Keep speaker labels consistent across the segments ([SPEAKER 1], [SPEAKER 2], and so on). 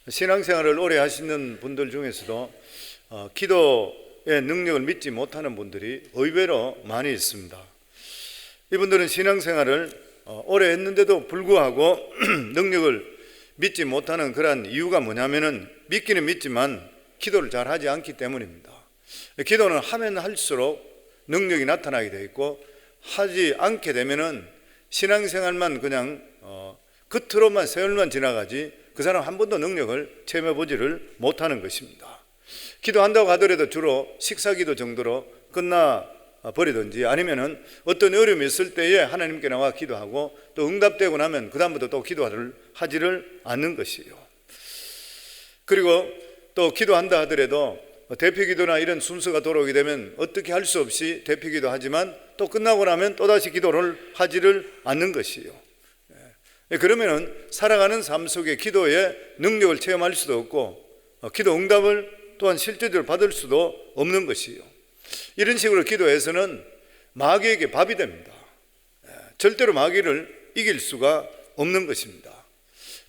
[SPEAKER 1] 신앙생활을 오래 하시는 분들 중에서도 기도의 능력을 믿지 못하는 분들이 의외로 많이 있습니다. 이분들은 신앙생활을 오래 했는데도 불구하고 능력을 믿지 못하는 그러한 이유가 뭐냐면은 믿기는 믿지만 기도를 잘 하지 않기 때문입니다. 기도는 하면 할수록 능력이 나타나게 되어 있고, 하지 않게 되면은 신앙생활만 그냥 겉으로만 세월만 지나가지 그 사람 한 번도 능력을 체험해 보지를 못하는 것입니다. 기도한다고 하더라도 주로 식사기도 정도로 끝나 버리든지, 아니면은 어떤 어려움이 있을 때에 하나님께 나와 기도하고 또 응답되고 나면 그 다음부터 또 기도를 하지를 않는 것이에요. 그리고 또 기도한다 하더라도 대피기도나 이런 순서가 돌아오게 되면 어떻게 할 수 없이 대피기도 하지만 또 끝나고 나면 또다시 기도를 하지를 않는 것이에요. 그러면은 살아가는 삶 속에 기도의 능력을 체험할 수도 없고 기도 응답을 또한 실제적으로 받을 수도 없는 것이에요. 이런 식으로 기도해서는 마귀에게 밥이 됩니다. 절대로 마귀를 이길 수가 없는 것입니다.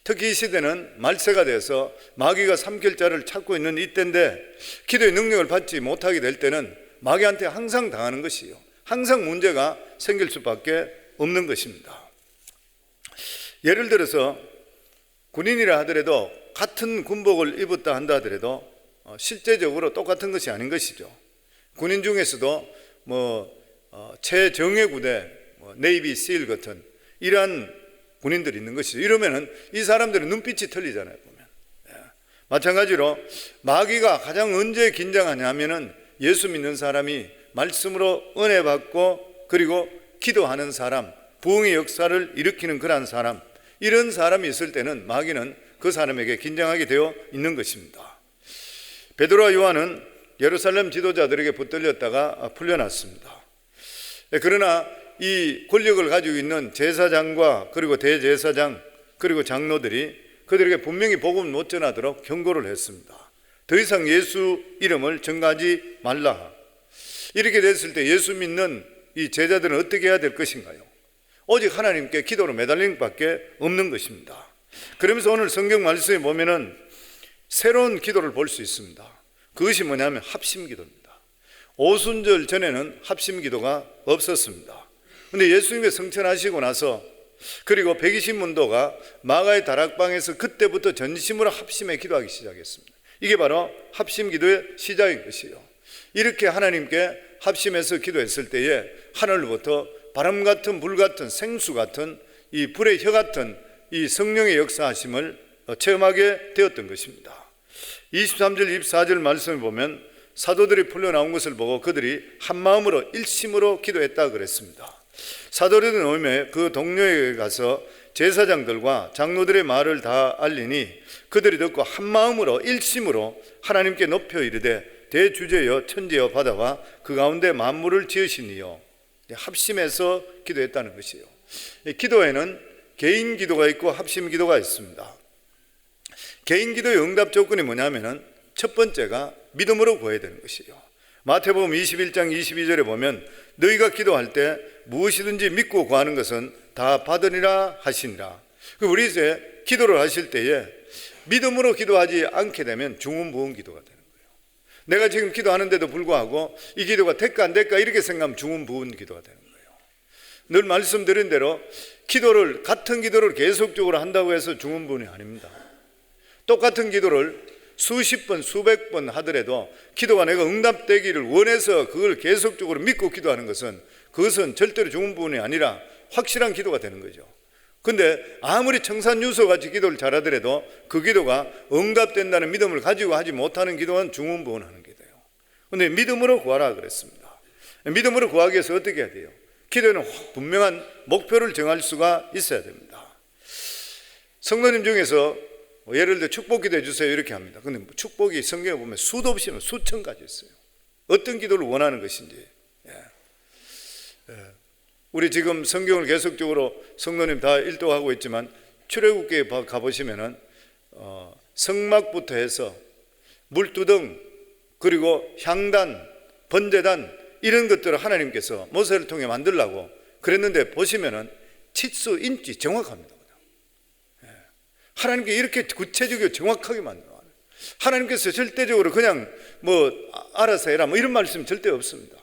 [SPEAKER 1] 특히 이 시대는 말세가 돼서 마귀가 삼킬 자를 찾고 있는 이때인데, 기도의 능력을 받지 못하게 될 때는 마귀한테 항상 당하는 것이에요. 항상 문제가 생길 수밖에 없는 것입니다. 예를 들어서 군인이라 하더라도 같은 군복을 입었다 한다 하더라도 실제적으로 똑같은 것이 아닌 것이죠. 군인 중에서도 최정예 부대, 네이비 실 같은 이러한 군인들이 있는 것이죠. 이러면은 이 사람들은 눈빛이 틀리잖아요, 보면. 마찬가지로 마귀가 가장 언제 긴장하냐 하면은 예수 믿는 사람이 말씀으로 은혜 받고 그리고 기도하는 사람, 부흥의 역사를 일으키는 그러한 사람, 이런 사람이 있을 때는 마귀는 그 사람에게 긴장하게 되어 있는 것입니다. 베드로와 요한은 예루살렘 지도자들에게 붙들렸다가 풀려났습니다. 그러나 이 권력을 가지고 있는 제사장과 그리고 대제사장 그리고 장로들이 그들에게 분명히 복음을 못 전하도록 경고를 했습니다. 더 이상 예수 이름을 전가하지 말라. 이렇게 됐을 때 예수 믿는 이 제자들은 어떻게 해야 될 것인가요? 오직 하나님께 기도로 매달리는 밖에 없는 것입니다. 그러면서 오늘 성경 말씀에 보면은 새로운 기도를 볼 수 있습니다. 그것이 뭐냐면 합심기도입니다. 오순절 전에는 합심기도가 없었습니다. 그런데 예수님이 성천하시고 나서 그리고 120문도가 마가의 다락방에서 그때부터 전심으로 합심해 기도하기 시작했습니다. 이게 바로 합심기도의 시작인 것이에요. 이렇게 하나님께 합심해서 기도했을 때에 하늘로부터 바람 같은 불 같은 생수 같은 이 불의 혀 같은 이 성령의 역사하심을 체험하게 되었던 것입니다. 23절 24절 말씀을 보면 사도들이 풀려나온 것을 보고 그들이 한마음으로 일심으로 기도했다 그랬습니다. 사도들은 오매 그 동료에게 가서 제사장들과 장로들의 말을 다 알리니 그들이 듣고 한마음으로 일심으로 하나님께 높여 이르되 대주제여 천지여 바다와 그 가운데 만물을 지으시니요. 합심해서 기도했다는 것이에요. 기도에는 개인 기도가 있고 합심 기도가 있습니다. 개인 기도의 응답 조건이 뭐냐면은 첫 번째가 믿음으로 구해야 되는 것이에요. 마태복음 21장 22절에 보면 너희가 기도할 때 무엇이든지 믿고 구하는 것은 다 받으리라 하시니라. 우리 이제 기도를 하실 때에 믿음으로 기도하지 않게 되면 중음부은 기도가 되는 거예요. 내가 지금 기도하는데도 불구하고 이 기도가 될까 안 될까 이렇게 생각하면 중음부은 기도가 되는 거예요. 늘 말씀드린 대로 같은 기도를 계속적으로 한다고 해서 중음부은이 아닙니다. 똑같은 기도를 수십 번, 수백 번 하더라도 기도가 내가 응답되기를 원해서 그걸 계속적으로 믿고 기도하는 것은 그것은 절대로 중음부은이 아니라 확실한 기도가 되는 거죠. 근데 아무리 청산유소같이 기도를 잘하더라도 그 기도가 응답된다는 믿음을 가지고 하지 못하는 기도는 중음부은하는 기도예요. 근데 믿음으로 구하라 그랬습니다. 믿음으로 구하기 위해서 어떻게 해야 돼요? 기도에는 분명한 목표를 정할 수가 있어야 됩니다. 성도님 중에서 예를 들어 축복 기도해 주세요 이렇게 합니다. 근데 축복이 성경에 보면 수도 없이 수천 가지 있어요. 어떤 기도를 원하는 것인지. 우리 지금 성경을 계속적으로 성도님 다 일독하고 있지만 출애굽기에 가보시면은 성막부터 해서 물두덩 그리고 향단, 번제단 이런 것들을 하나님께서 모세를 통해 만들라고 그랬는데 보시면은 치수, 인치 정확합니다. 하나님께 이렇게 구체적이고 정확하게 만들어요. 하나님께서 절대적으로 그냥 뭐 알아서 해라 뭐 이런 말씀 절대 없습니다.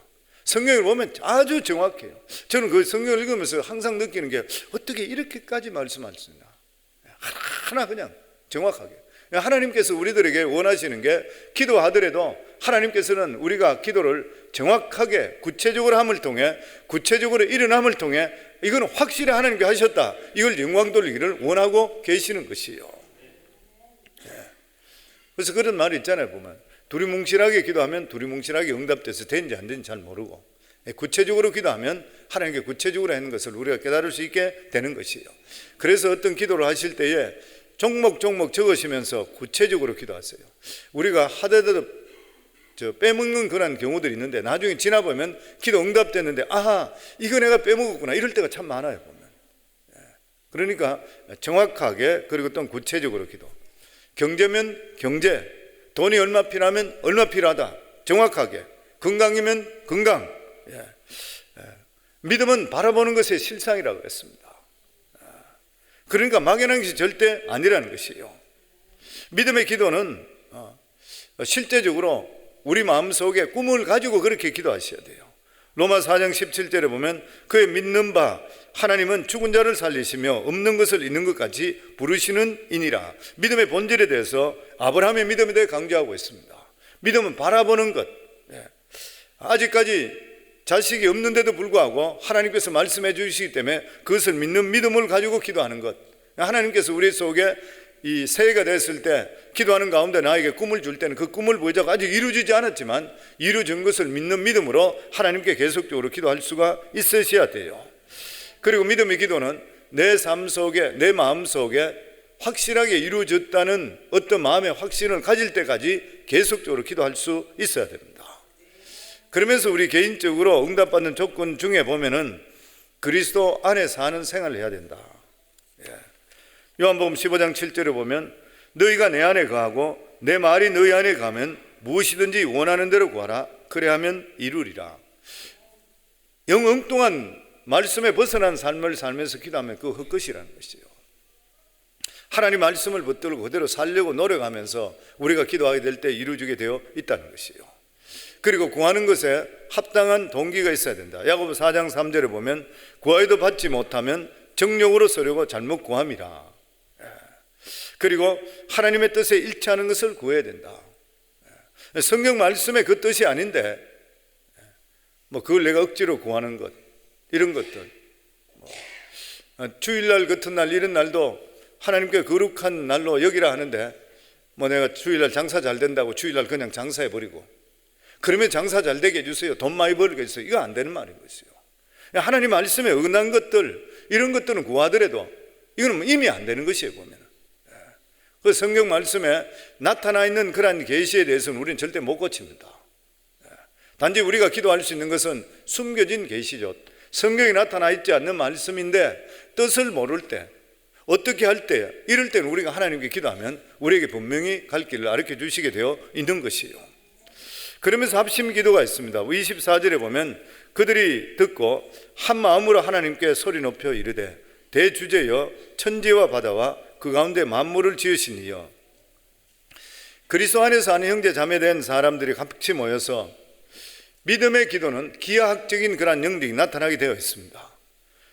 [SPEAKER 1] 성경을 보면 아주 정확해요. 저는 그 성경을 읽으면서 항상 느끼는 게 어떻게 이렇게까지 말씀할 수 있나. 하나 그냥 정확하게. 하나님께서 우리들에게 원하시는 게 기도하더라도 하나님께서는 우리가 기도를 정확하게 구체적으로 함을 통해 구체적으로 일어남을 통해 이건 확실히 하나님께 하셨다. 이걸 영광 돌리기를 원하고 계시는 것이에요. 그래서 그런 말이 있잖아요. 보면 두리뭉실하게 기도하면 두리뭉실하게 응답돼서 되는지 안 되는지 잘 모르고 구체적으로 기도하면 하나님께 구체적으로 하는 것을 우리가 깨달을 수 있게 되는 것이에요. 그래서 어떤 기도를 하실 때에 종목 적으시면서 구체적으로 기도하세요. 우리가 하다도 빼먹는 그런 경우들이 있는데 나중에 지나보면 기도 응답됐는데 아하 이거 내가 빼먹었구나 이럴 때가 참 많아요. 보면. 그러니까 정확하게 그리고 또 구체적으로 기도. 경제면 경제, 돈이 얼마 필요하면 얼마 필요하다 정확하게, 건강이면 건강, 믿음은 바라보는 것의 실상이라고 했습니다. 그러니까 막연한 것이 절대 아니라는 것이에요. 믿음의 기도는 실제적으로 우리 마음속에 꿈을 가지고 그렇게 기도하셔야 돼요. 로마 4장 17절에 보면 그의 믿는 바 하나님은 죽은 자를 살리시며 없는 것을 있는 것까지 부르시는 이니라. 믿음의 본질에 대해서 아브라함의 믿음에 대해 강조하고 있습니다. 믿음은 바라보는 것. 아직까지 자식이 없는데도 불구하고 하나님께서 말씀해 주시기 때문에 그것을 믿는 믿음을 가지고 기도하는 것. 하나님께서 우리 속에 이 새해가 됐을 때 기도하는 가운데 나에게 꿈을 줄 때는 그 꿈을 보자고 아직 이루어지지 않았지만 이루어진 것을 믿는 믿음으로 하나님께 계속적으로 기도할 수가 있으셔야 돼요. 그리고 믿음의 기도는 내 삶 속에 내 마음 속에 확실하게 이루어졌다는 어떤 마음의 확신을 가질 때까지 계속적으로 기도할 수 있어야 됩니다. 그러면서 우리 개인적으로 응답받는 조건 중에 보면은 그리스도 안에 사는 생활을 해야 된다. 요한복음 15장 7절에 보면 너희가 내 안에 거하고 내 말이 너희 안에 가면 무엇이든지 원하는 대로 구하라 그래야 하면 이루리라. 영 엉뚱한 말씀에 벗어난 삶을 살면서 기도하면 그거 헛것이라는 것이에요. 하나님 말씀을 붙들고 그대로 살려고 노력하면서 우리가 기도하게 될 때 이루어지게 되어 있다는 것이에요. 그리고 구하는 것에 합당한 동기가 있어야 된다. 야고보 4장 3절에 보면 구하여도 받지 못하면 정욕으로 서려고 잘못 구함이라. 그리고 하나님의 뜻에 일치하는 것을 구해야 된다. 성경 말씀에 그 뜻이 아닌데 뭐 그걸 내가 억지로 구하는 것 이런 것들 주일날 같은 날 이런 날도 하나님께 거룩한 날로 여기라 하는데 뭐 내가 주일날 장사 잘 된다고 주일날 그냥 장사해버리고 그러면 장사 잘 되게 해주세요 돈 많이 벌게 해주세요 이거 안 되는 말인 것이에요. 하나님 말씀에 어긋난 것들 이런 것들은 구하더라도 이거는 이미 안 되는 것이에요. 보면 그 성경 말씀에 나타나 있는 그러한 계시에 대해서는 우리는 절대 못 고칩니다. 단지 우리가 기도할 수 있는 것은 숨겨진 계시죠. 성경에 나타나 있지 않는 말씀인데 뜻을 모를 때 어떻게 할 때 이럴 때는 우리가 하나님께 기도하면 우리에게 분명히 갈 길을 가르쳐 주시게 되어 있는 것이에요. 그러면서 합심 기도가 있습니다. 24절에 보면 그들이 듣고 한 마음으로 하나님께 소리 높여 이르되 대주제여 천지와 바다와 그 가운데 만물을 지으신 이여. 그리스도 안에서 사는 형제 자매된 사람들이 같이 모여서 믿음의 기도는 기하학적인 그런 영역이 나타나게 되어 있습니다.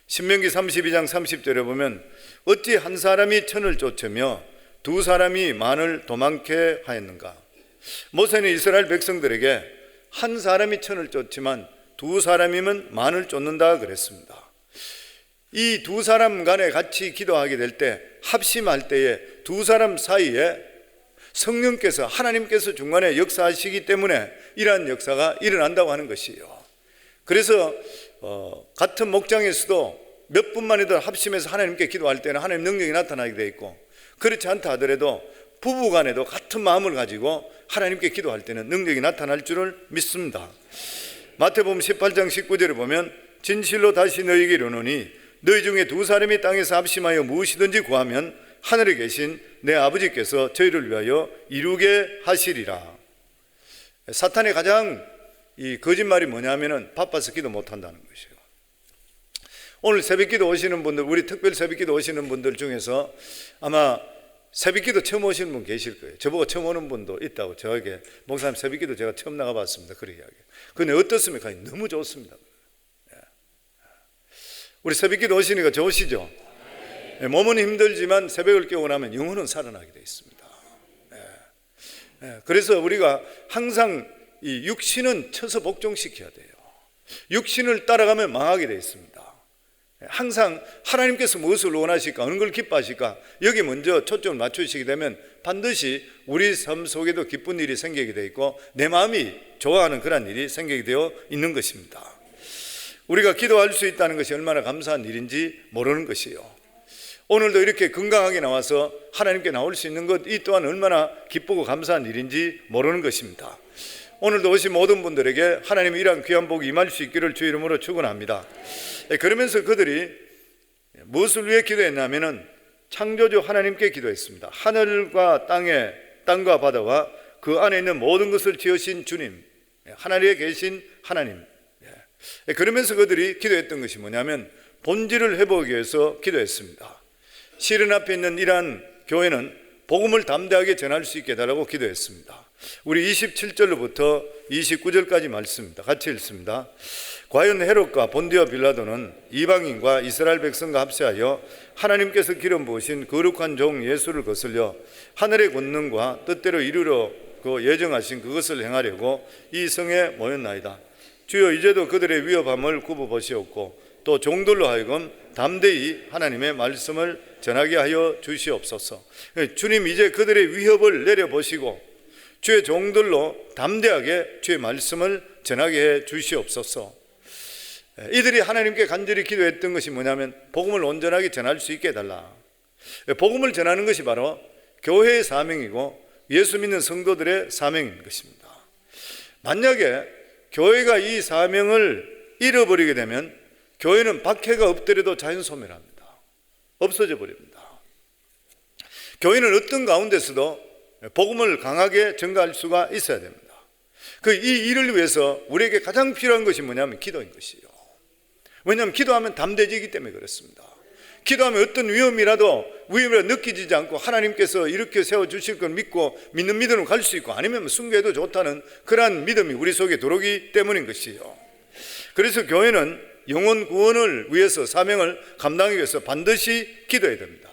[SPEAKER 1] 신명기 32장 30절에 보면 어찌 한 사람이 천을 쫓으며 두 사람이 만을 도망케 하였는가. 모세는 이스라엘 백성들에게 한 사람이 천을 쫓지만 두 사람이면 만을 쫓는다 그랬습니다. 이 두 사람 간에 같이 기도하게 될 때 합심할 때에 두 사람 사이에 성령께서 하나님께서 중간에 역사하시기 때문에 이러한 역사가 일어난다고 하는 것이에요. 그래서 같은 목장에서도 몇 분만이라도 합심해서 하나님께 기도할 때는 하나님 능력이 나타나게 돼 있고 그렇지 않다 하더라도 부부 간에도 같은 마음을 가지고 하나님께 기도할 때는 능력이 나타날 줄을 믿습니다. 마태복음 18장 19절에 보면 진실로 다시 너희에게 이르노니 너희 중에 두 사람이 땅에서 합심하여 무엇이든지 구하면 하늘에 계신 내 아버지께서 저희를 위하여 이루게 하시리라. 사탄의 가장 이 거짓말이 뭐냐면은 바빠서 기도 못한다는 것이에요. 오늘 새벽기도 오시는 분들, 우리 특별 새벽기도 오시는 분들 중에서 아마 새벽기도 처음 오시는 분 계실 거예요. 저보고 처음 오는 분도 있다고 저에게 목사님 새벽기도 제가 처음 나가봤습니다. 그런 이야기. 근데 어떻습니까? 너무 좋습니다. 우리 새벽기도 오시니까 좋으시죠? 몸은 힘들지만 새벽을 깨고 나면 영혼은 살아나게 되어 있습니다. 그래서 우리가 항상 이 육신은 쳐서 복종시켜야 돼요. 육신을 따라가면 망하게 되어 있습니다. 항상 하나님께서 무엇을 원하실까, 어느 걸 기뻐하실까, 여기 먼저 초점을 맞추시게 되면 반드시 우리 삶 속에도 기쁜 일이 생기게 되어 있고 내 마음이 좋아하는 그런 일이 생기게 되어 있는 것입니다. 우리가 기도할 수 있다는 것이 얼마나 감사한 일인지 모르는 것이요, 오늘도 이렇게 건강하게 나와서 하나님께 나올 수 있는 것, 이 또한 얼마나 기쁘고 감사한 일인지 모르는 것입니다. 오늘도 오신 모든 분들에게 하나님의 이러한 귀한 복이 임할 수 있기를 주 이름으로 축원합니다. 그러면서 그들이 무엇을 위해 기도했냐면은 창조주 하나님께 기도했습니다. 하늘과 땅과 바다와 그 안에 있는 모든 것을 지으신 주님, 하늘에 계신 하나님. 그러면서 그들이 기도했던 것이 뭐냐면 본질을 회복하기 위해서 기도했습니다. 시련 앞에 있는 이러한 교회는 복음을 담대하게 전할 수 있게 해달라고 기도했습니다. 우리 27절로부터 29절까지 말씀입니다. 같이 읽습니다. 과연 헤롯과 본디와 빌라도는 이방인과 이스라엘 백성과 합세하여 하나님께서 기름 부으신 거룩한 종 예수를 거슬려 하늘의 권능과 뜻대로 이루려 예정하신 그것을 행하려고 이 성에 모였나이다. 주여, 이제도 그들의 위협함을 굽어보시옵고 또 종들로 하여금 담대히 하나님의 말씀을 전하게 하여 주시옵소서. 주님, 이제 그들의 위협을 내려보시고 주의 종들로 담대하게 주의 말씀을 전하게 해 주시옵소서. 이들이 하나님께 간절히 기도했던 것이 뭐냐면 복음을 온전하게 전할 수 있게 해달라. 복음을 전하는 것이 바로 교회의 사명이고 예수 믿는 성도들의 사명인 것입니다. 만약에 교회가 이 사명을 잃어버리게 되면 교회는 박해가 엎드려도 자연 소멸합니다. 없어져 버립니다. 교회는 어떤 가운데서도 복음을 강하게 전가할 수가 있어야 됩니다. 이 일을 위해서 우리에게 가장 필요한 것이 뭐냐면 기도인 것이에요. 왜냐하면 기도하면 담대해지기 때문에 그렇습니다. 기도하면 어떤 위험이라도 느끼지 않고 하나님께서 이렇게 세워주실 걸 믿고 믿는 믿음으로 갈 수 있고, 아니면 순교해도 좋다는 그러한 믿음이 우리 속에 들어오기 때문인 것이에요. 그래서 교회는 영혼 구원을 위해서 사명을 감당하기 위해서 반드시 기도해야 됩니다.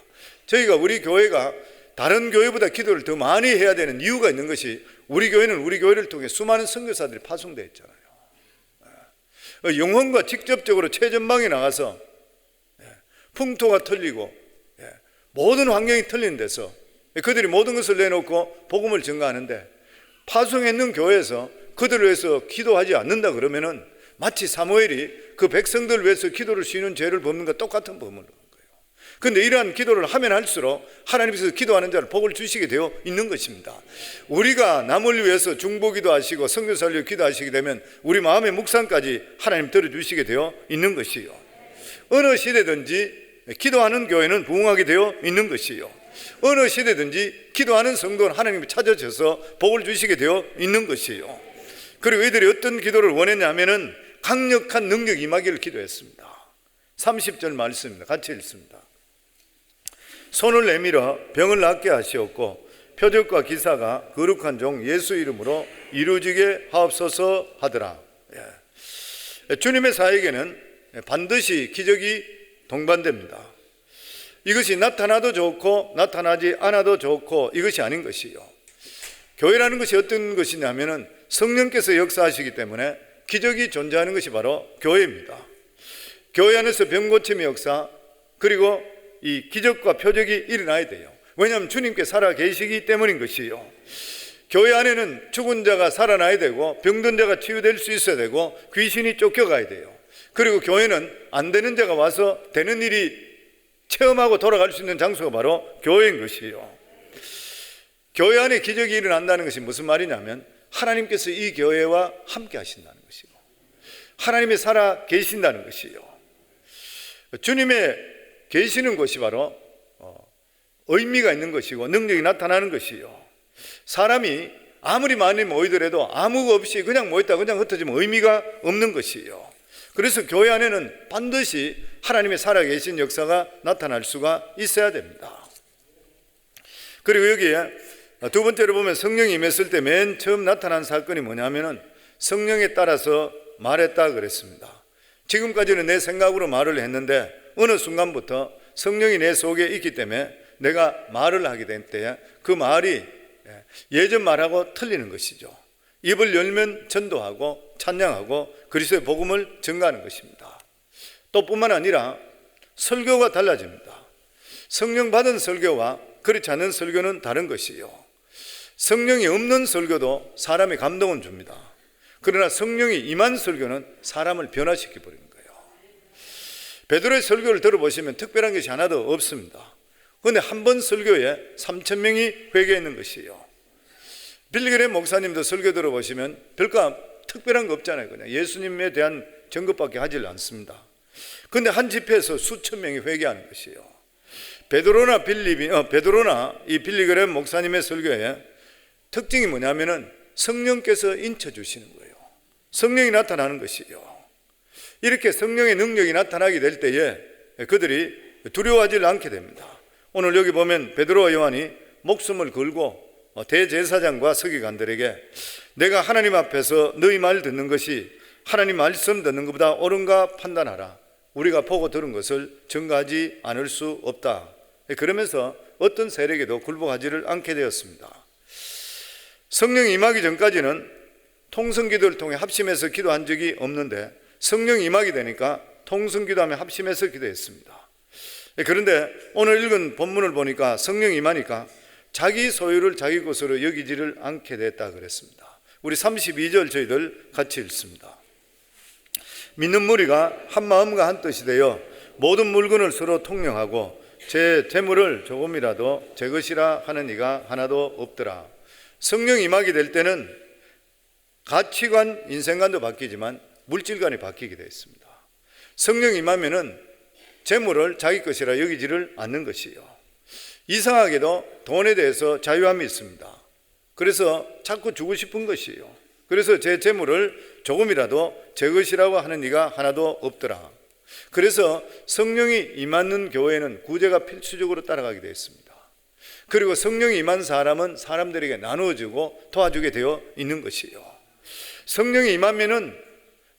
[SPEAKER 1] 우리 교회가 다른 교회보다 기도를 더 많이 해야 되는 이유가 있는 것이, 우리 교회는 우리 교회를 통해 수많은 선교사들이 파송되어 있잖아요. 영혼과 직접적으로 최전방에 나가서 풍토가 틀리고 모든 환경이 틀린 데서 그들이 모든 것을 내놓고 복음을 전가하는데, 파송에 있는 교회에서 그들을 위해서 기도하지 않는다 그러면은 마치 사무엘이 그 백성들을 위해서 기도를 쉬는 죄를 범는 것과 똑같은 범을 하는 거예요. 그런데 이러한 기도를 하면 할수록 하나님께서 기도하는 자를 복을 주시게 되어 있는 것입니다. 우리가 남을 위해서 중보기도 하시고 선교사를 위해 기도하시게 되면 우리 마음의 묵상까지 하나님 들어주시게 되어 있는 것이요, 어느 시대든지 기도하는 교회는 부흥하게 되어 있는 것이요, 어느 시대든지 기도하는 성도는 하나님이 찾아져서 복을 주시게 되어 있는 것이요. 그리고 이들이 어떤 기도를 원했냐면은 강력한 능력이 임하기를 기도했습니다. 30절 말씀입니다. 같이 읽습니다. 손을 내밀어 병을 낫게 하시옵고 표적과 기사가 거룩한 종 예수 이름으로 이루어지게 하옵소서 하더라. 주님의 사역에는 반드시 기적이 동반됩니다. 이것이 나타나도 좋고 나타나지 않아도 좋고 이것이 아닌 것이요, 교회라는 것이 어떤 것이냐면은 성령께서 역사하시기 때문에 기적이 존재하는 것이 바로 교회입니다. 교회 안에서 병 고침의 역사, 그리고 이 기적과 표적이 일어나야 돼요. 왜냐하면 주님께 살아 계시기 때문인 것이요, 교회 안에는 죽은 자가 살아나야 되고 병든 자가 치유될 수 있어야 되고 귀신이 쫓겨가야 돼요. 그리고 교회는 안 되는 자가 와서 되는 일이 체험하고 돌아갈 수 있는 장소가 바로 교회인 것이요, 교회 안에 기적이 일어난다는 것이 무슨 말이냐면 하나님께서 이 교회와 함께 하신다는 것이고 하나님이 살아 계신다는 것이요, 주님의 계시는 것이 바로 의미가 있는 것이고 능력이 나타나는 것이요, 사람이 아무리 많이 모이더라도 아무거 없이 그냥 모였다 그냥 흩어지면 의미가 없는 것이요. 그래서 교회 안에는 반드시 하나님의 살아계신 역사가 나타날 수가 있어야 됩니다. 그리고 여기에 두 번째로 보면 성령이 임했을 때 맨 처음 나타난 사건이 뭐냐면은 성령에 따라서 말했다 그랬습니다. 지금까지는 내 생각으로 말을 했는데 어느 순간부터 성령이 내 속에 있기 때문에 내가 말을 하게 된 때에 그 말이 예전 말하고 틀리는 것이죠. 입을 열면 전도하고 찬양하고 그리스도의 복음을 전가하는 것입니다. 또 뿐만 아니라 설교가 달라집니다. 성령 받은 설교와 그렇지 않은 설교는 다른 것이요. 성령이 없는 설교도 사람의 감동은 줍니다. 그러나 성령이 임한 설교는 사람을 변화시켜 버리는 거예요. 베드로의 설교를 들어보시면 특별한 것이 하나도 없습니다. 그런데 한 번 설교에 3,000명이 회개했는 것이에요. 빌리그램 목사님도 설교 들어보시면 별거 특별한 거 없잖아요. 그냥 예수님에 대한 전급밖에 하질 않습니다. 그런데 한 집회에서 수천 명이 회개하는 것이에요. 베드로나 이 빌리그램 목사님의 설교에 특징이 뭐냐면은 성령께서 인쳐주시는 거예요. 성령이 나타나는 것이요. 이렇게 성령의 능력이 나타나게 될 때에 그들이 두려워하지 않게 됩니다. 오늘 여기 보면 베드로와 요한이 목숨을 걸고 대제사장과 서기관들에게 내가 하나님 앞에서 너희 말 듣는 것이 하나님 말씀 듣는 것보다 옳은가 판단하라. 우리가 보고 들은 것을 전가하지 않을 수 없다. 그러면서 어떤 세력에도 굴복하지를 않게 되었습니다. 성령이 임하기 전까지는 통성기도를 통해 합심해서 기도한 적이 없는데 성령이 임하게 되니까 통성기도하며 합심해서 기도했습니다. 그런데 오늘 읽은 본문을 보니까 성령이 임하니까 자기 소유를 자기 것으로 여기지를 않게 됐다 그랬습니다. 우리 32절 저희들 같이 읽습니다. 믿는 무리가 한 마음과 한 뜻이 되어 모든 물건을 서로 통용하고 제 재물을 조금이라도 제 것이라 하는 이가 하나도 없더라. 성령이 임하게 될 때는 가치관, 인생관도 바뀌지만 물질관이 바뀌게 되어 있습니다. 성령이 임하면은 재물을 자기 것이라 여기지를 않는 것이요. 이상하게도 돈에 대해서 자유함이 있습니다. 그래서 자꾸 주고 싶은 것이에요. 그래서 제 재물을 조금이라도 제 것이라고 하는 이가 하나도 없더라. 그래서 성령이 임하는 교회는 구제가 필수적으로 따라가게 되어 있습니다. 그리고 성령이 임한 사람은 사람들에게 나누어주고 도와주게 되어 있는 것이에요. 성령이 임하면은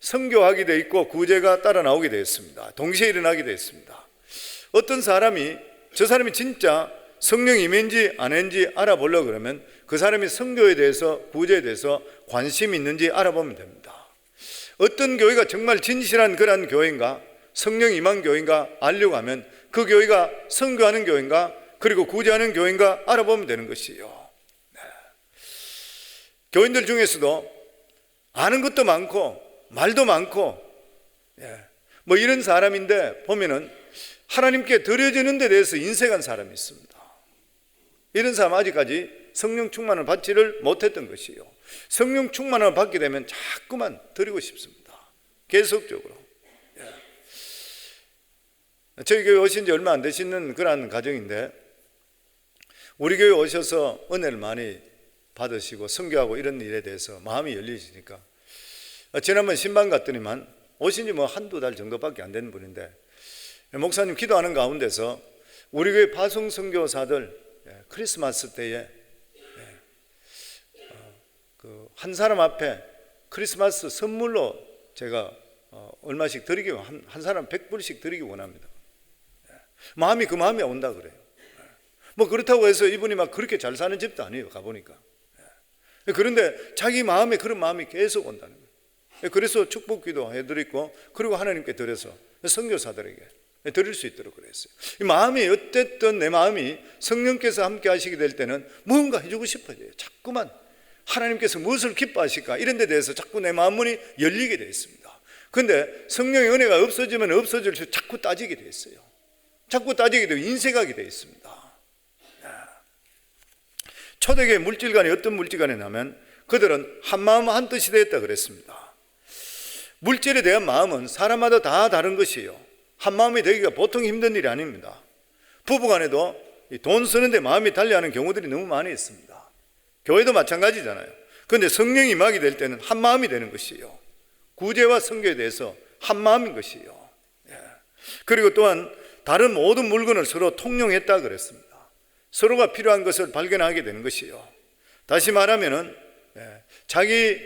[SPEAKER 1] 선교하게 되어 있고 구제가 따라 나오게 되어 있습니다. 동시에 일어나게 되어 있습니다. 어떤 사람이 저 사람이 진짜 성령이 임했는지 안 했는지 알아보려고 그러면 그 사람이 선교에 대해서 구제에 대해서 관심이 있는지 알아보면 됩니다. 어떤 교회가 정말 진실한 그러한 교회인가 성령이 임한 교회인가 알려고 하면 그 교회가 선교하는 교회인가 그리고 구제하는 교회인가 알아보면 되는 것이에요. 네. 교인들 중에서도 아는 것도 많고 말도 많고 뭐 이런 사람인데 보면은 하나님께 드려지는 데 대해서 인색한 사람이 있습니다. 이런 사람 아직까지 성령 충만을 받지를 못했던 것이에요. 성령 충만을 받게 되면 자꾸만 드리고 싶습니다. 계속적으로. 저희 교회 오신 지 얼마 안 되시는 그런 가정인데 우리 교회 오셔서 은혜를 많이 받으시고 선교하고 이런 일에 대해서 마음이 열리시니까 지난번 신방 갔더니만 오신 지 뭐 한두 달 정도밖에 안 되는 분인데 목사님 기도하는 가운데서 우리 교회 파송 선교사들 크리스마스 때에 한 사람 앞에 크리스마스 선물로 제가 얼마씩 드리기 한 사람 100불씩 드리기 원합니다. 마음이 그 마음이 온다 그래요. 뭐 그렇다고 해서 이분이 막 그렇게 잘 사는 집도 아니에요. 가보니까. 그런데 자기 마음에 그런 마음이 계속 온다는 거예요. 그래서 축복기도 해드리고 그리고 하나님께 드려서 선교사들에게 드릴 수 있도록 그랬어요. 이 마음이 어쨌든 내 마음이 성령께서 함께 하시게 될 때는 뭔가 해주고 싶어져요. 자꾸만 하나님께서 무엇을 기뻐하실까 이런 데 대해서 자꾸 내 마음 문이 열리게 되어 있습니다. 그런데 성령의 은혜가 없어지면 없어질수록 자꾸 따지게 되어 있어요. 자꾸 따지게 되고 인색하게 되어 있습니다. 초대교회 물질관이 어떤 물질관이냐면 그들은 한 마음 한 뜻이 되었다 그랬습니다. 물질에 대한 마음은 사람마다 다 다른 것이에요. 한 마음이 되기가 보통 힘든 일이 아닙니다. 부부간에도 돈 쓰는데 마음이 달리하는 경우들이 너무 많이 있습니다. 교회도 마찬가지잖아요. 그런데 성령이 임하게 될 때는 한 마음이 되는 것이에요. 구제와 선교에 대해서 한 마음인 것이에요. 그리고 또한 다른 모든 물건을 서로 통용했다 그랬습니다. 서로가 필요한 것을 발견하게 되는 것이요. 다시 말하면은 자기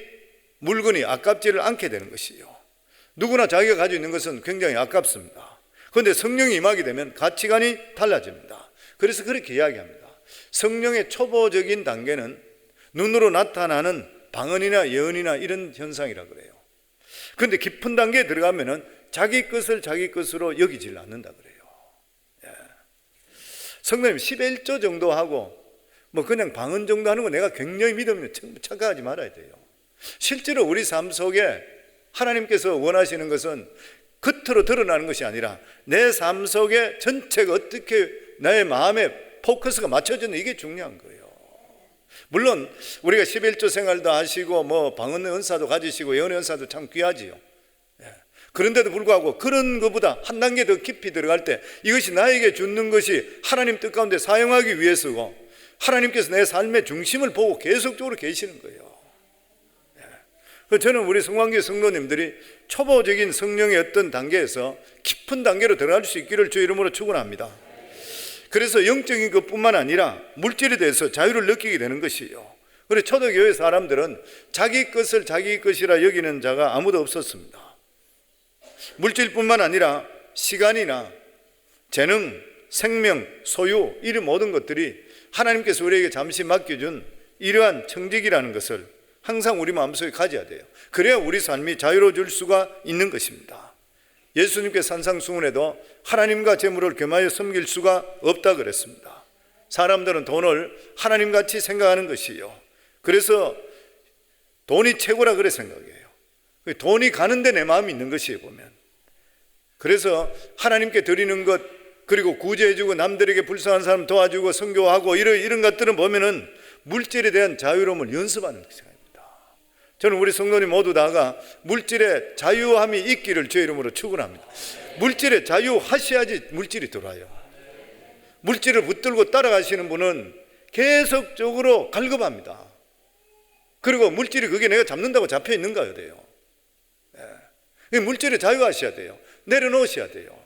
[SPEAKER 1] 물건이 아깝지를 않게 되는 것이요. 누구나 자기가 가지고 있는 것은 굉장히 아깝습니다. 그런데 성령이 임하게 되면 가치관이 달라집니다. 그래서 그렇게 이야기합니다. 성령의 초보적인 단계는 눈으로 나타나는 방언이나 예언이나 이런 현상이라 그래요. 그런데 깊은 단계에 들어가면은 자기 것을 자기 것으로 여기질 않는다 그래요. 성도님 11조 정도 하고 뭐 그냥 방언 정도 하는 거 내가 굉장히 믿으면 착각하지 말아야 돼요. 실제로 우리 삶 속에 하나님께서 원하시는 것은 겉으로 드러나는 것이 아니라 내 삶 속에 전체가 어떻게 나의 마음에 포커스가 맞춰지는 이게 중요한 거예요. 물론 우리가 11조 생활도 하시고 뭐 방언 은사도 가지시고 예언의 은사도 참 귀하지요. 그런데도 불구하고 그런 것보다 한 단계 더 깊이 들어갈 때 이것이 나에게 주는 것이 하나님 뜻 가운데 사용하기 위해서고 하나님께서 내 삶의 중심을 보고 계속적으로 계시는 거예요. 저는 우리 성황교회 성도님들이 초보적인 성령의 어떤 단계에서 깊은 단계로 들어갈 수 있기를 주의 이름으로 축원합니다. 그래서 영적인 것뿐만 아니라 물질에 대해서 자유를 느끼게 되는 것이에요. 그래서 초대교회 사람들은 자기 것을 자기 것이라 여기는 자가 아무도 없었습니다. 물질뿐만 아니라 시간이나 재능, 생명, 소유 이런 모든 것들이 하나님께서 우리에게 잠시 맡겨준 이러한 청직이라는 것을 항상 우리 마음속에 가져야 돼요. 그래야 우리 삶이 자유로워질 수가 있는 것입니다. 예수님께 산상수훈에도 하나님과 재물을 겸하여 섬길 수가 없다 그랬습니다. 사람들은 돈을 하나님같이 생각하는 것이요. 그래서 돈이 최고라 그래 생각해요. 돈이 가는데 내 마음이 있는 것이에요 보면. 그래서 하나님께 드리는 것 그리고 구제해주고 남들에게 불쌍한 사람 도와주고 선교하고 이런 것들은 보면은 물질에 대한 자유로움을 연습하는 시간입니다. 저는 우리 성도님 모두 다가 물질의 자유함이 있기를 주의 이름으로 축원합니다. 물질의 자유하셔야지 물질이 들어와요. 물질을 붙들고 따라가시는 분은 계속적으로 갈급합니다. 그리고 물질이 그게 내가 잡는다고 잡혀 있는가요 돼요. 물질의 자유하셔야 돼요. 내려놓으셔야 돼요.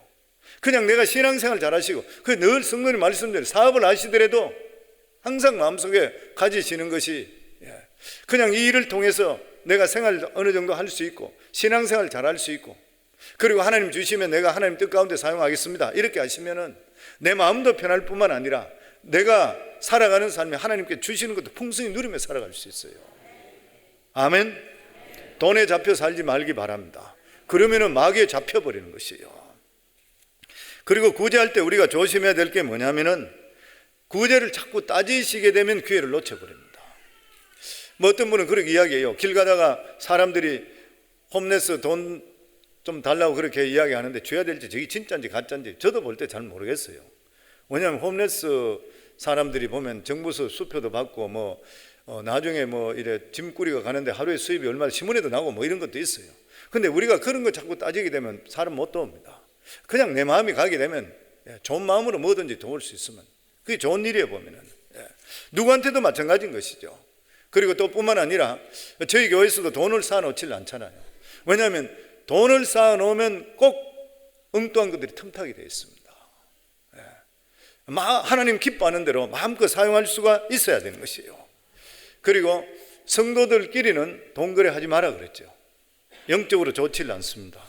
[SPEAKER 1] 그냥 내가 신앙생활 잘하시고 늘 성도님 말씀대로 사업을 하시더라도 항상 마음속에 가지시는 것이 그냥 이 일을 통해서 내가 생활 어느 정도 할 수 있고 신앙생활 잘할 수 있고 그리고 하나님 주시면 내가 하나님 뜻 가운데 사용하겠습니다 이렇게 하시면은 내 마음도 편할 뿐만 아니라 내가 살아가는 삶에 하나님께 주시는 것도 풍성히 누리며 살아갈 수 있어요. 아멘. 돈에 잡혀 살지 말기 바랍니다. 그러면은 마귀에 잡혀버리는 것이에요. 그리고 구제할 때 우리가 조심해야 될 게 뭐냐면은 구제를 자꾸 따지시게 되면 기회를 놓쳐버립니다. 뭐 어떤 분은 그렇게 이야기해요. 길 가다가 사람들이 홈레스 돈 좀 달라고 그렇게 이야기하는데 줘야 될지 저게 진짜인지 가짜인지 저도 볼 때 잘 모르겠어요. 왜냐하면 홈레스 사람들이 보면 정부서 수표도 받고 뭐 나중에 뭐 이래 짐꾸리가 가는데 하루에 수입이 얼마나 신문에도 나오고 뭐 이런 것도 있어요. 근데 우리가 그런 거 자꾸 따지게 되면 사람 못 도웁니다. 그냥 내 마음이 가게 되면 좋은 마음으로 뭐든지 도울 수 있으면 그게 좋은 일이에요 보면은. 누구한테도 마찬가지인 것이죠. 그리고 또 뿐만 아니라 저희 교회에서도 돈을 쌓아놓지 않잖아요. 왜냐하면 돈을 쌓아놓으면 꼭 엉뚱한 것들이 틈타게 되어 있습니다. 하나님 기뻐하는 대로 마음껏 사용할 수가 있어야 되는 것이에요. 그리고 성도들끼리는 돈 거래하지 마라 그랬죠. 영적으로 좋지 않습니다.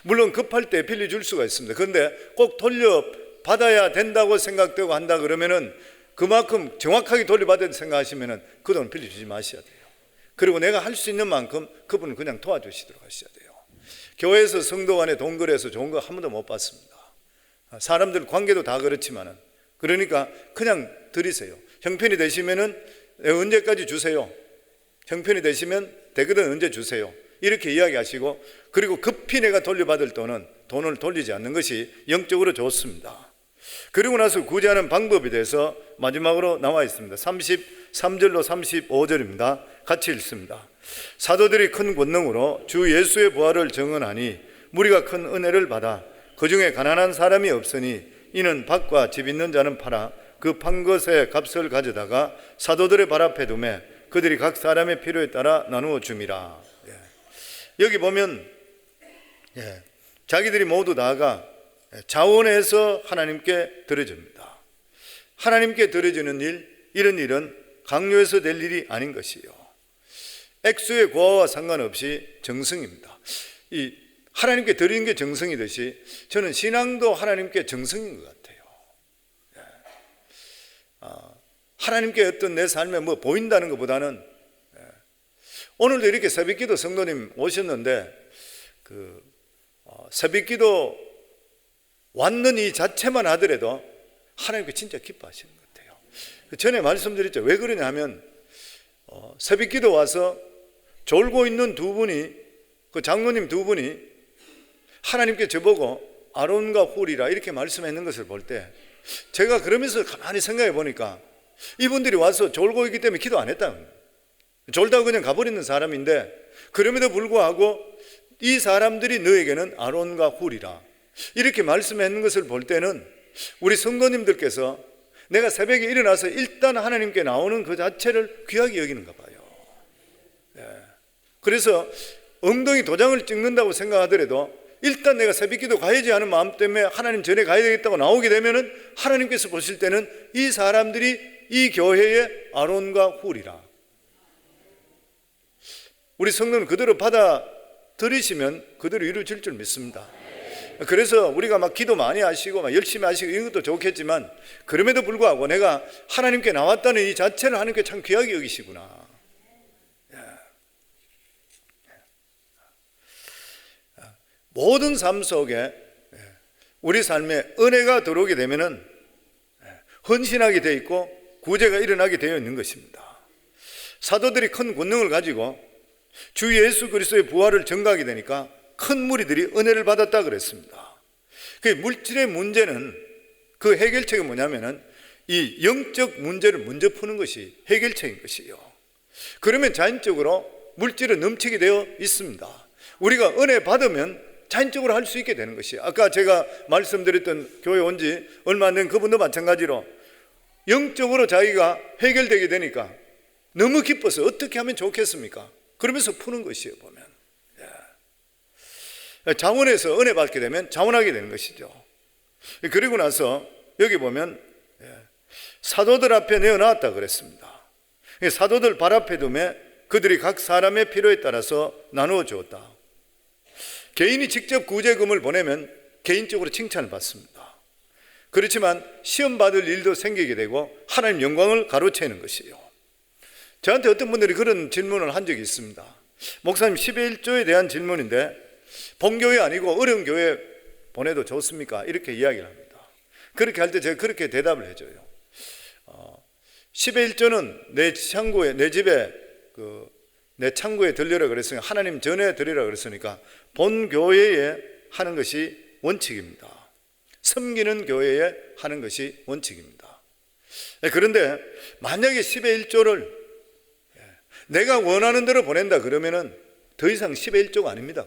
[SPEAKER 1] 물론 급할 때 빌려줄 수가 있습니다. 그런데 꼭 돌려받아야 된다고 생각되고 한다 그러면은 그만큼 정확하게 돌려받아야 생각하시면은 그 돈 빌려주지 마셔야 돼요. 그리고 내가 할 수 있는 만큼 그분은 그냥 도와주시도록 하셔야 돼요. 교회에서 성도 간에 돈 거래해서 좋은 거 한 번도 못 봤습니다. 사람들 관계도 다 그렇지만은 그러니까 그냥 드리세요. 형편이 되시면은 언제까지 주세요. 형편이 되시면 되거든 언제 주세요. 이렇게 이야기하시고 그리고 급히 내가 돌려받을 돈은 돈을 돌리지 않는 것이 영적으로 좋습니다. 그리고 나서 구제하는 방법에 대해서 마지막으로 나와 있습니다. 33절로 35절입니다. 같이 읽습니다. 사도들이 큰 권능으로 주 예수의 부활을 증언하니 무리가 큰 은혜를 받아 그 중에 가난한 사람이 없으니 이는 밭과 집 있는 자는 팔아 그 판 것의 값을 가져다가 사도들의 발 앞에 두매 그들이 각 사람의 필요에 따라 나누어 줌이라. 여기 보면 자기들이 모두 다가 자원해서 하나님께 드려줍니다. 하나님께 드려지는 일, 이런 일은 강요해서 될 일이 아닌 것이요, 액수의 고하와 상관없이 정성입니다. 이 하나님께 드리는 게 정성이듯이 저는 신앙도 하나님께 정성인 것 같아요. 하나님께 어떤 내 삶에 뭐 보인다는 것보다는, 오늘도 이렇게 새벽기도 성도님 오셨는데 새벽기도 왔는 이 자체만 하더라도 하나님께 진짜 기뻐하시는 것 같아요. 전에 말씀드렸죠. 왜 그러냐 하면 새벽기도 와서 졸고 있는 두 분이, 그 장로님 두 분이 하나님께 저보고 아론과 훌이라 이렇게 말씀했는 것을 볼 때 제가 그러면서 가만히 생각해 보니까 이분들이 와서 졸고 있기 때문에 기도 안 했다는 거예요. 졸다고 그냥 가버리는 사람인데, 그럼에도 불구하고 이 사람들이 너에게는 아론과 훌이라 이렇게 말씀했는 것을 볼 때는 우리 성도님들께서 내가 새벽에 일어나서 일단 하나님께 나오는 그 자체를 귀하게 여기는가 봐요. 그래서 엉덩이 도장을 찍는다고 생각하더라도 일단 내가 새벽기도 가야지 하는 마음 때문에 하나님 전에 가야 되겠다고 나오게 되면은 하나님께서 보실 때는 이 사람들이 이 교회의 아론과 훌이라, 우리 성도는 그대로 받아들이시면 그대로 이루어질 줄 믿습니다. 그래서 우리가 막 기도 많이 하시고 막 열심히 하시고 이런 것도 좋겠지만, 그럼에도 불구하고 내가 하나님께 나왔다는 이 자체를 하나님께 참 귀하게 여기시구나. 모든 삶 속에 우리 삶에 은혜가 들어오게 되면은 헌신하게 되어 있고 구제가 일어나게 되어 있는 것입니다. 사도들이 큰 권능을 가지고 주 예수 그리스도의 부활을 전가하게 되니까 큰 무리들이 은혜를 받았다 그랬습니다. 그 물질의 문제는 그 해결책이 뭐냐면은 이 영적 문제를 먼저 푸는 것이 해결책인 것이요. 그러면 자연적으로 물질은 넘치게 되어 있습니다. 우리가 은혜 받으면 자연적으로 할 수 있게 되는 것이에요. 아까 제가 말씀드렸던 교회 온 지 얼마 안 된 그분도 마찬가지로 영적으로 자기가 해결되게 되니까 너무 기뻐서 어떻게 하면 좋겠습니까? 그러면서 푸는 것이에요. 보면 자원에서 은혜 받게 되면 자원하게 되는 것이죠. 그리고 나서 여기 보면 사도들 앞에 내어놨다 그랬습니다. 사도들 발 앞에 두매 그들이 각 사람의 필요에 따라서 나누어 주었다. 개인이 직접 구제금을 보내면 개인적으로 칭찬을 받습니다. 그렇지만 시험 받을 일도 생기게 되고 하나님 영광을 가로채는 것이에요. 저한테 어떤 분들이 그런 질문을 한 적이 있습니다. 목사님, 11조에 대한 질문인데 본교회 아니고 어려운 교회 보내도 좋습니까? 이렇게 이야기를 합니다. 그렇게 할 때 제가 그렇게 대답을 해줘요. 11조는 내 창고에, 내 집에 내 창고에 들려라 그랬으니까, 하나님 전에 드리라 그랬으니까 본 교회에 하는 것이 원칙입니다. 섬기는 교회에 하는 것이 원칙입니다. 그런데 만약에 10의 1조를 내가 원하는 대로 보낸다 그러면은 더 이상 10의 1조가 아닙니다.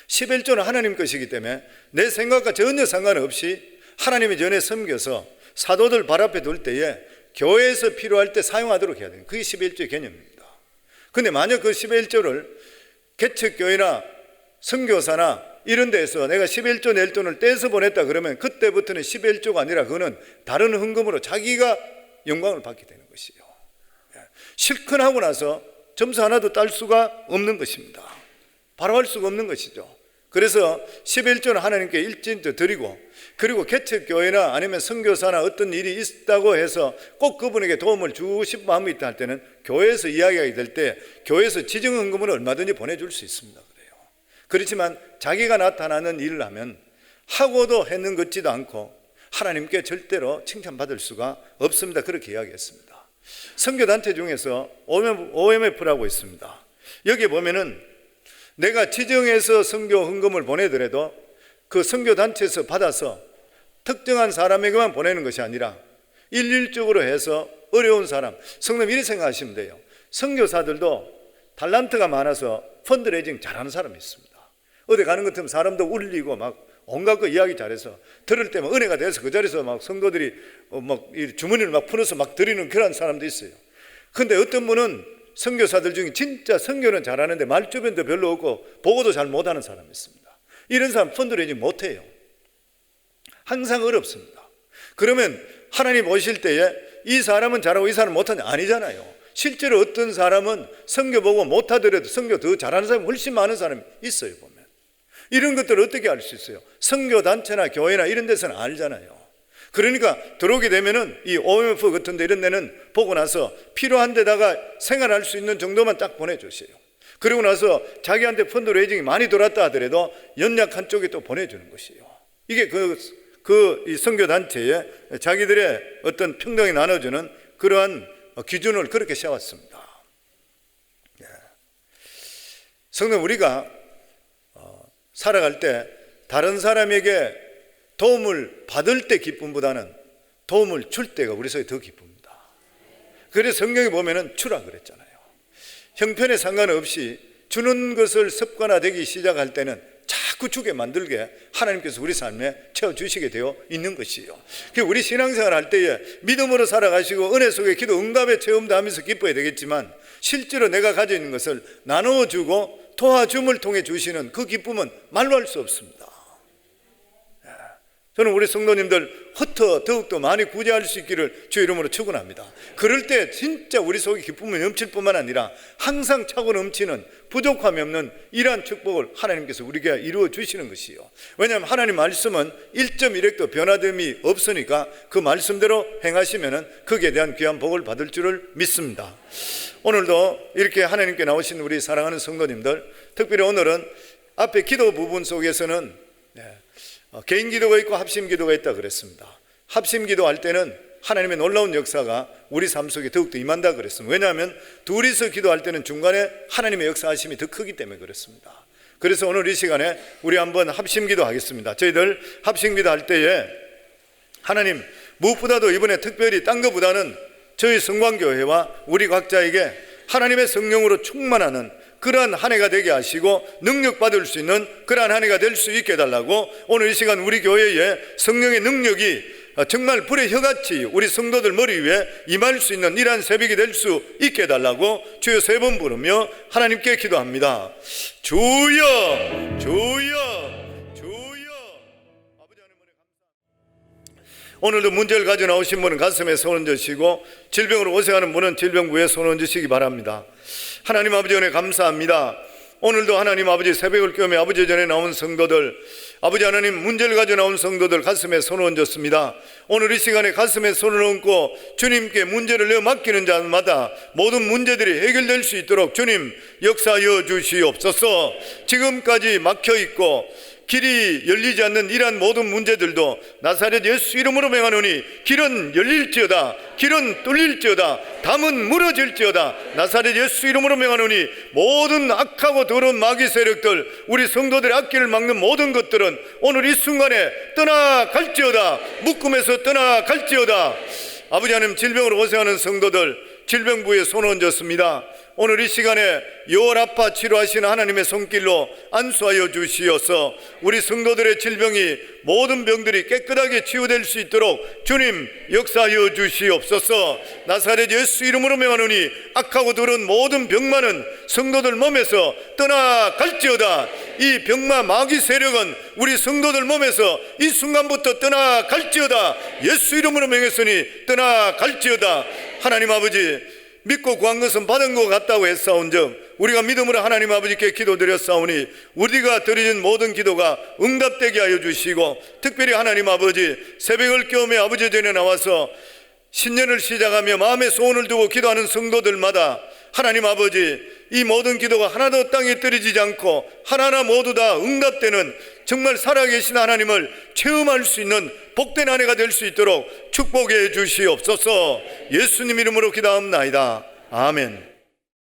[SPEAKER 1] 10의 1조는 하나님 것이기 때문에 내 생각과 전혀 상관없이 하나님의 전에 섬겨서 사도들 발 앞에 둘 때에 교회에서 필요할 때 사용하도록 해야 돼요. 그게 10의 1조의 개념입니다. 근데 만약 그 10의 1조를 개척교회나 선교사나 이런 데에서 내가 10의 1조 낼 돈을 떼서 보냈다 그러면 그때부터는 10의 1조가 아니라 그거는 다른 헌금으로 자기가 영광을 받게 되는 것이에요. 실컷 하고 나서 점수 하나도 딸 수가 없는 것입니다. 바로 할 수가 없는 것이죠. 그래서 10의 1조는 하나님께 일진도 드리고, 그리고 개척교회나 아니면 선교사나 어떤 일이 있다고 해서 꼭 그분에게 도움을 주고 싶은 마음이 있다 할 때는 교회에서 이야기하게 될 때 교회에서 지정헌금을 얼마든지 보내줄 수 있습니다. 그래요. 그렇지만 자기가 나타나는 일을 하면 하고도 했는 것 같지도 않고 하나님께 절대로 칭찬받을 수가 없습니다. 그렇게 이야기했습니다. 선교단체 중에서 OMF라고 있습니다. 여기 보면은 내가 지정해서 선교 헌금을 보내더라도 그 선교단체에서 받아서 특정한 사람에게만 보내는 것이 아니라 일률적으로 해서 어려운 사람, 성도님 이렇게 생각하시면 돼요. 선교사들도 달란트가 많아서 펀드레이징 잘하는 사람이 있습니다. 어디 가는 것 같으면 사람도 울리고 막 온갖 거 이야기 잘해서 들을 때만 은혜가 돼서 그 자리에서 막 성도들이 막 주머니를 막 풀어서 막 드리는 그런 사람도 있어요. 근데 어떤 분은 선교사들 중에 진짜 선교는 잘하는데 말주변도 별로 없고 보고도 잘 못하는 사람이 있습니다. 이런 사람 펀드레이징 못해요. 항상 어렵습니다. 그러면 하나님 보실 때에 이 사람은 잘하고 이 사람은 못하냐? 아니잖아요. 실제로 어떤 사람은 선교 보고 못하더라도 선교 더 잘하는 사람이 훨씬 많은 사람이 있어요, 보면. 이런 것들을 어떻게 알 수 있어요? 선교단체나 교회나 이런 데서는 알잖아요. 그러니까 들어오게 되면은 이 OMF 같은 데 이런 데는 보고 나서 필요한 데다가 생활할 수 있는 정도만 딱 보내주세요. 그리고 나서 자기한테 펀드 레이징이 많이 들어왔다 하더라도 연약한 쪽에 또 보내주는 것이에요. 이게 이 선교단체에 자기들의 어떤 평등히 나눠주는 그러한 기준을 그렇게 세웠습니다. 성도, 우리가 살아갈 때 다른 사람에게 도움을 받을 때 기쁨보다는 도움을 줄 때가 우리 속에 더 기쁩니다. 그래서 성경에 보면은 주라 그랬잖아요. 형편에 상관없이 주는 것을 습관화되기 시작할 때는 자꾸 주게 만들게 하나님께서 우리 삶에 채워주시게 되어 있는 것이에요. 우리 신앙생활 할 때에 믿음으로 살아가시고 은혜 속에 기도 응답의 체험도 하면서 기뻐야 되겠지만, 실제로 내가 가지고 있는 것을 나누어주고 도와줌을 통해 주시는 그 기쁨은 말로 할 수 없습니다. 저는 우리 성도님들 더욱더 많이 구제할 수 있기를 주 이름으로 축원합니다. 그럴 때 진짜 우리 속에 기쁨이 넘칠 뿐만 아니라 항상 차고 넘치는 부족함이 없는 이러한 축복을 하나님께서 우리에게 이루어 주시는 것이요. 왜냐하면 하나님 말씀은 1.1핵도 변화됨이 없으니까 그 말씀대로 행하시면 거기에 대한 귀한 복을 받을 줄을 믿습니다. 오늘도 이렇게 하나님께 나오신 우리 사랑하는 성도님들, 특별히 오늘은 앞에 기도 부분 속에서는 개인 기도가 있고 합심 기도가 있다 그랬습니다. 합심 기도할 때는 하나님의 놀라운 역사가 우리 삶 속에 더욱더 임한다 그랬습니다. 왜냐하면 둘이서 기도할 때는 중간에 하나님의 역사하심이 더 크기 때문에 그렇습니다. 그래서 오늘 이 시간에 우리 한번 합심 기도 하겠습니다. 저희들 합심 기도 할 때에 하나님, 무엇보다도 이번에 특별히 딴 것보다는 저희 성광교회와 우리 각자에게 하나님의 성령으로 충만하는 그러한 한 해가 되게 하시고 능력받을 수 있는 그러한 한 해가 될 수 있게 해달라고, 오늘 이 시간 우리 교회에 성령의 능력이 정말 불의 혀같이 우리 성도들 머리 위에 임할 수 있는 이러한 새벽이 될 수 있게 해달라고 주여 3번 부르며 하나님께 기도합니다. 주여, 주여, 주여. 아버지 하나님 은혜 감사합니다. 오늘도 문제를 가져 나오신 분은 가슴에 손 얹으시고, 질병으로 고생하는 분은 질병부에 손 얹으시기 바랍니다. 하나님 아버지 은혜 감사합니다. 오늘도 하나님 아버지 새벽을 깨우며 아버지 전에 나온 성도들, 아버지 하나님 문제를 가져 나온 성도들 가슴에 손을 얹었습니다. 오늘 이 시간에 가슴에 손을 얹고 주님께 문제를 내어 맡기는 자마다 모든 문제들이 해결될 수 있도록 주님 역사하여 주시옵소서. 지금까지 막혀있고 길이 열리지 않는 이러한 모든 문제들도 나사렛 예수 이름으로 명하노니 길은 열릴지어다, 길은 뚫릴지어다, 담은 무너질지어다. 나사렛 예수 이름으로 명하노니 모든 악하고 더러운 마귀 세력들, 우리 성도들의 앞길을 막는 모든 것들은 오늘 이 순간에 떠나갈지어다, 묶음에서 떠나갈지어다. 아버지 하나님, 질병으로 고생하는 성도들 질병부에 손 얹었습니다. 오늘 이 시간에 요라파 치료하시는 하나님의 손길로 안수하여 주시어서 우리 성도들의 질병이, 모든 병들이 깨끗하게 치유될 수 있도록 주님 역사하여 주시옵소서. 나사렛 예수 이름으로 명하노니 악하고 더러운 모든 병만은 성도들 몸에서 떠나갈지어다. 이 병마 마귀 세력은 우리 성도들 몸에서 이 순간부터 떠나갈지어다. 예수 이름으로 명했으니 떠나갈지어다. 하나님 아버지, 믿고 구한 것은 받은 것 같다고 했사온즉 우리가 믿음으로 하나님 아버지께 기도드렸사오니 우리가 드리는 모든 기도가 응답되게 하여 주시고, 특별히 하나님 아버지 새벽을 깨우며 아버지 전에 나와서 신년을 시작하며 마음에 소원을 두고 기도하는 성도들마다 하나님 아버지 이 모든 기도가 하나도 땅에 떨어지지 않고 하나하나 모두 다 응답되는 정말 살아계신 하나님을 체험할 수 있는 복된 한 해가 될 수 있도록 축복해 주시옵소서. 예수님 이름으로 기도합나이다. 아멘.